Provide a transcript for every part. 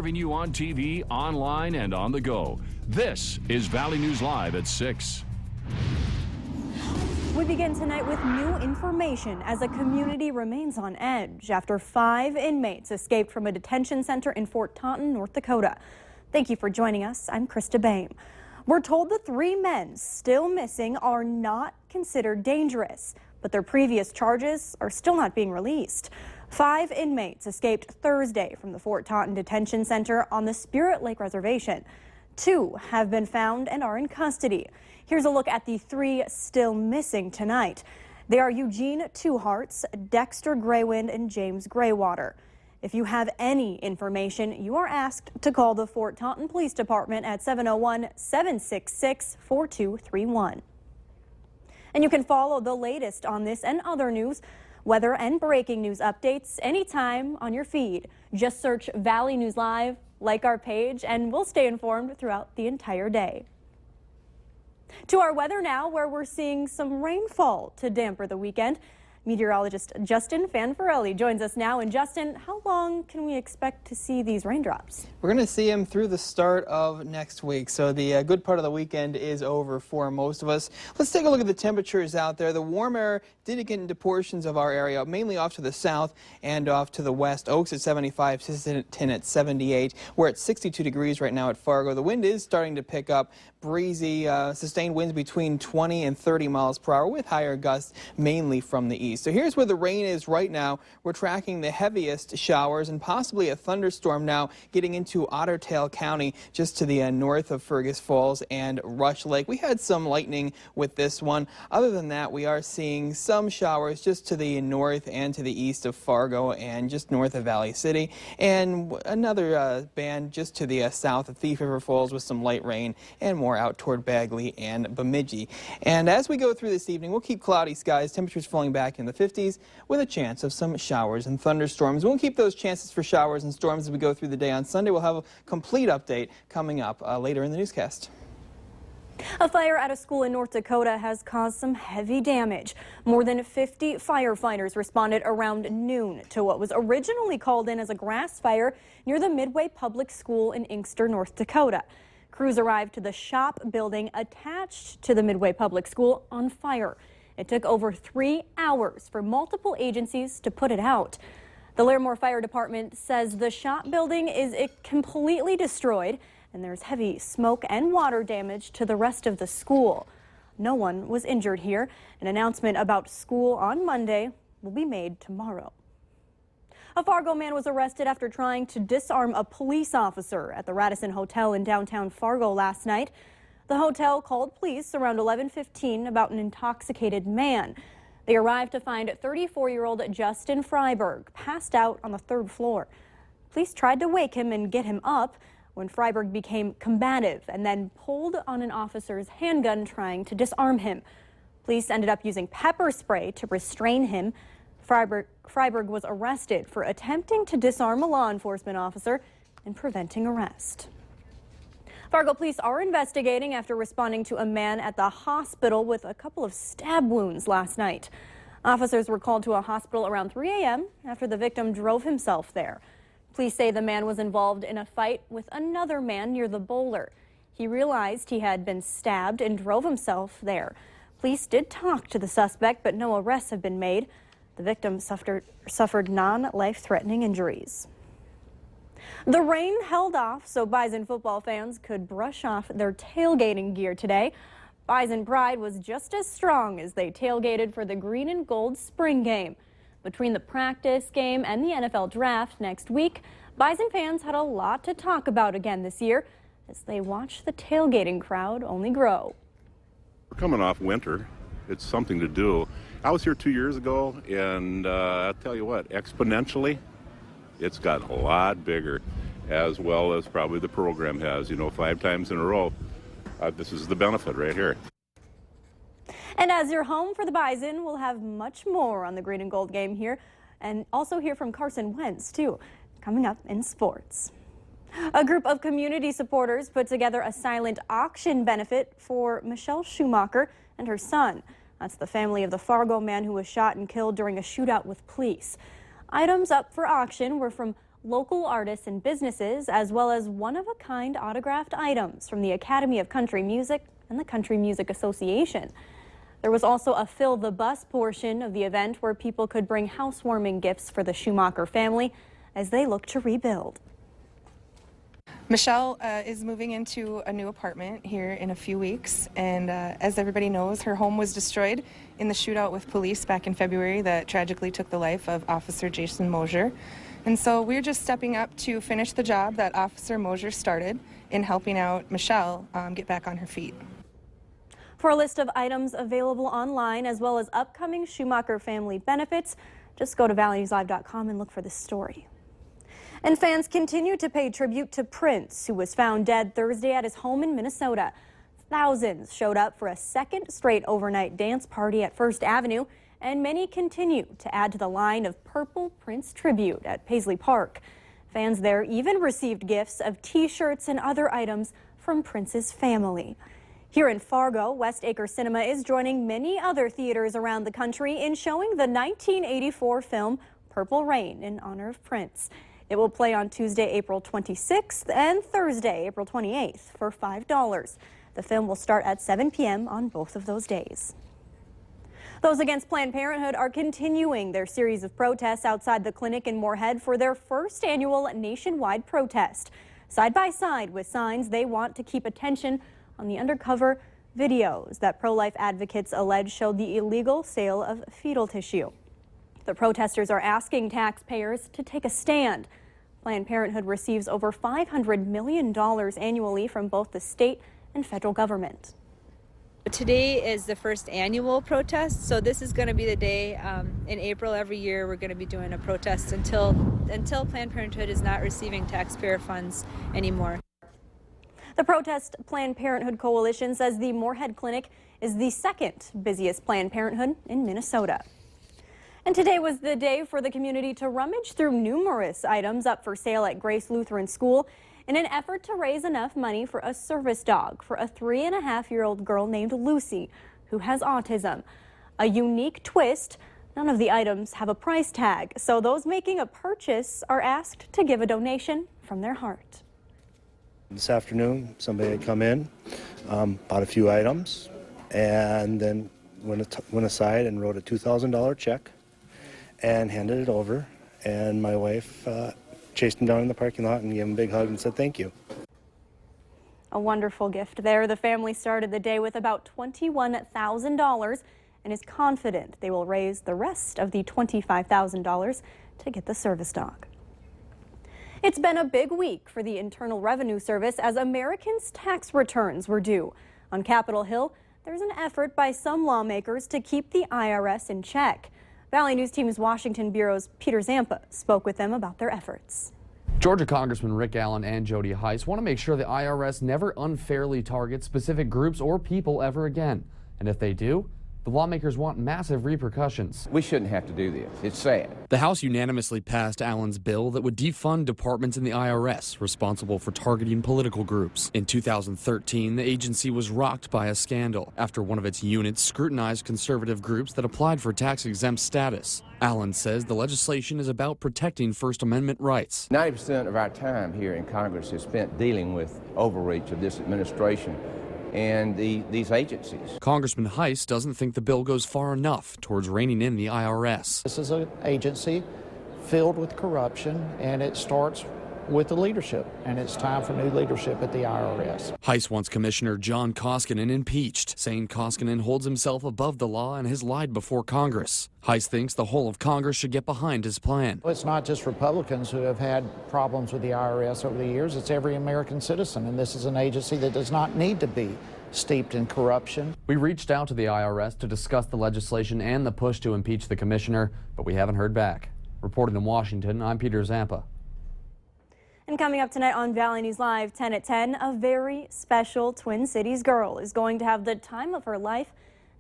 serving you on TV, online, and on the go. This is Valley News Live at 6. We begin tonight with new information as a community remains on edge after 5 inmates escaped from a detention center in Fort Totten, North Dakota. Thank you for joining us. I'm Krista Bain. We're told the 3 men still missing are not considered dangerous, but their previous charges are still not being released. 5 inmates escaped Thursday from the Fort Totten Detention Center on the Spirit Lake Reservation. 2 have been found and are in custody. Here's a look at the 3 still missing tonight. They are Eugene Two Hearts, Dexter Graywind, and James Graywater. If you have any information, you are asked to call the Fort Totten Police Department at 701-766-4231. And you can follow the latest on this and other news, weather and breaking news updates anytime on your feed. Just search Valley News Live, like our page, and we'll stay informed throughout the entire day. To our weather now, where we're seeing some rainfall to damper the weekend. Meteorologist Justin Fanfarelli joins us now. And Justin, how long can we expect to see these raindrops? We're going to see them through the start of next week. So the good part of the weekend is over for most of us. Let's take a look at the temperatures out there. The warm air did get into portions of our area, mainly off to the south and off to the west. Oaks at 75, Sisseton at 78. We're at 62 degrees right now at Fargo. The wind is starting to pick up. Breezy, sustained winds between 20 and 30 miles per hour with higher gusts mainly from the east. So here's where the rain is right now. We're tracking the heaviest showers and possibly a thunderstorm now getting into Otter Tail County just to the north of Fergus Falls and Rush Lake. We had some lightning with this one. Other than that, we are seeing some showers just to the north and to the east of Fargo and just north of Valley City. And another band just to the south of Thief River Falls with some light rain and more out toward Bagley and Bemidji. And as we go through this evening, we'll keep cloudy skies, temperatures falling back in the 50s with a chance of some showers and thunderstorms. We'll keep those chances for showers and storms as we go through the day on Sunday. We'll have a complete update coming up later in the newscast. A fire at a school in North Dakota has caused some heavy damage. More than 50 firefighters responded around noon to what was originally called in as a grass fire near the Midway Public School in Inkster, North Dakota. Crews arrived to the shop building attached to the Midway Public School on fire. It took over 3 hours for multiple agencies to put it out. The Larimore Fire Department says the shop building is completely destroyed and there's heavy smoke and water damage to the rest of the school. No one was injured here. An announcement about school on Monday will be made tomorrow. A Fargo man was arrested after trying to disarm a police officer at the Radisson Hotel in downtown Fargo last night. The hotel called police around 11:15 about an intoxicated man. They arrived to find 34-year-old Justin Freiberg passed out on the 3rd floor. Police tried to wake him and get him up when Freiberg became combative and then pulled on an officer's handgun trying to disarm him. Police ended up using pepper spray to restrain him. Freiberg was arrested for attempting to disarm a law enforcement officer and preventing arrest. Fargo police are investigating after responding to a man at the hospital with a couple of stab wounds last night. Officers were called to a hospital around 3 a.m. after the victim drove himself there. Police say the man was involved in a fight with another man near the bowler. He realized he had been stabbed and drove himself there. Police did talk to the suspect, but no arrests have been made. The victim suffered non-life-threatening injuries. The rain held off so Bison football fans could brush off their tailgating gear today. Bison pride was just as strong as they tailgated for the green and gold spring game. Between the practice game and the NFL draft next week, Bison fans had a lot to talk about again this year as they watched the tailgating crowd only grow. We're coming off winter. It's something to do. I was here 2 years ago, and I'll tell you what, exponentially, it's got a lot bigger, as well as probably the program has, 5 times in a row. This is the benefit right here. And as your home for the Bison, we'll have much more on the green and gold game here, and also hear from Carson Wentz, too, coming up in sports. A group of community supporters put together a silent auction benefit for Michelle Schumacher and her son. That's the family of the Fargo man who was shot and killed during a shootout with police. Items up for auction were from local artists and businesses, as well as one-of-a-kind autographed items from the Academy of Country Music and the Country Music Association. There was also a Fill the Bus portion of the event where people could bring housewarming gifts for the Schumacher family as they look to rebuild. Michelle is moving into a new apartment here in a few weeks, and as everybody knows, her home was destroyed in the shootout with police back in February that tragically took the life of Officer Jason Mosier. And so we're just stepping up to finish the job that Officer Mosier started in helping out Michelle get back on her feet. For a list of items available online as well as upcoming Schumacher family benefits, just go to valleynewslive.com and look for this story. And fans continue to pay tribute to Prince, who was found dead Thursday at his home in Minnesota. Thousands showed up for a second straight overnight dance party at First Avenue, and many continue to add to the line of purple Prince tribute at Paisley Park. Fans there even received gifts of T-shirts and other items from Prince's family. Here in Fargo, West Acre Cinema is joining many other theaters around the country in showing the 1984 film Purple Rain in honor of Prince. It will play on Tuesday, April 26th and Thursday, April 28th for $5. The film will start at 7 p.m. on both of those days. Those against Planned Parenthood are continuing their series of protests outside the clinic in Moorhead for their first annual nationwide protest. Side by side with signs they want to keep attention on the undercover videos that pro-life advocates allege showed the illegal sale of fetal tissue. The protesters are asking taxpayers to take a stand. Planned Parenthood receives over $500 million annually from both the state and federal government. Today is the first annual protest, so this is going to be the day in April every year we're going to be doing a protest until Planned Parenthood is not receiving taxpayer funds anymore. The Protest Planned Parenthood Coalition says the Moorhead Clinic is the second busiest Planned Parenthood in Minnesota. And today was the day for the community to rummage through numerous items up for sale at Grace Lutheran School in an effort to raise enough money for a service dog for a 3.5-year-old girl named Lucy, who has autism. A unique twist, none of the items have a price tag, so those making a purchase are asked to give a donation from their heart. This afternoon, somebody had come in, bought a few items, and then went aside and wrote a $2,000 check and handed it over. And my wife chased him down in the parking lot and gave him a big hug and said thank you. A wonderful gift there. The family started the day with about $21,000 and is confident they will raise the rest of the $25,000 to get the service dog. It's been a big week for the Internal Revenue Service as Americans' tax returns were due. On Capitol Hill, there's an effort by some lawmakers to keep the IRS in check. Valley News Team's Washington Bureau's Peter Zampa spoke with them about their efforts. Georgia Congressman Rick Allen and Jody Heiss want to make sure the IRS never unfairly targets specific groups or people ever again. And if they do, the lawmakers want massive repercussions. We shouldn't have to do this. It's sad. The House unanimously passed Allen's bill that would defund departments in the IRS responsible for targeting political groups. In 2013, the agency was rocked by a scandal after one of its units scrutinized conservative groups that applied for tax-exempt status. Allen says the legislation is about protecting First Amendment rights. 90% of our time here in Congress is spent dealing with overreach of this administration and these agencies. Congressman Heiss doesn't think the bill goes far enough towards reining in the IRS. This is an agency filled with corruption, and it starts with the leadership, and it's time for new leadership at the IRS. Heiss wants Commissioner John Koskinen impeached, saying Koskinen holds himself above the law and has lied before Congress. Heiss thinks the whole of Congress should get behind his plan. It's not just Republicans who have had problems with the IRS over the years, it's every American citizen, and this is an agency that does not need to be steeped in corruption. We reached out to the IRS to discuss the legislation and the push to impeach the commissioner, but we haven't heard back. Reporting in Washington, I'm Peter Zampa. And coming up tonight on Valley News Live, 10 at 10, a very special Twin Cities girl is going to have the time of her life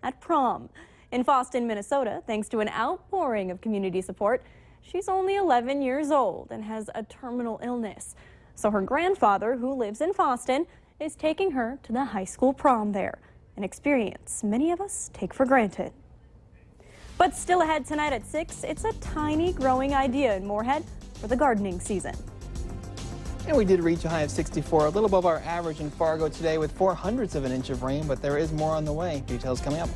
at prom. In Fosston, Minnesota, thanks to an outpouring of community support, she's only 11 years old and has a terminal illness. So her grandfather, who lives in Fosston, is taking her to the high school prom there, an experience many of us take for granted. But still ahead tonight at 6, it's a tiny growing idea in Moorhead for the gardening season. And we did reach a high of 64, a little above our average in Fargo today with 0.04 of an inch of rain, but there is more on the way. Details coming up.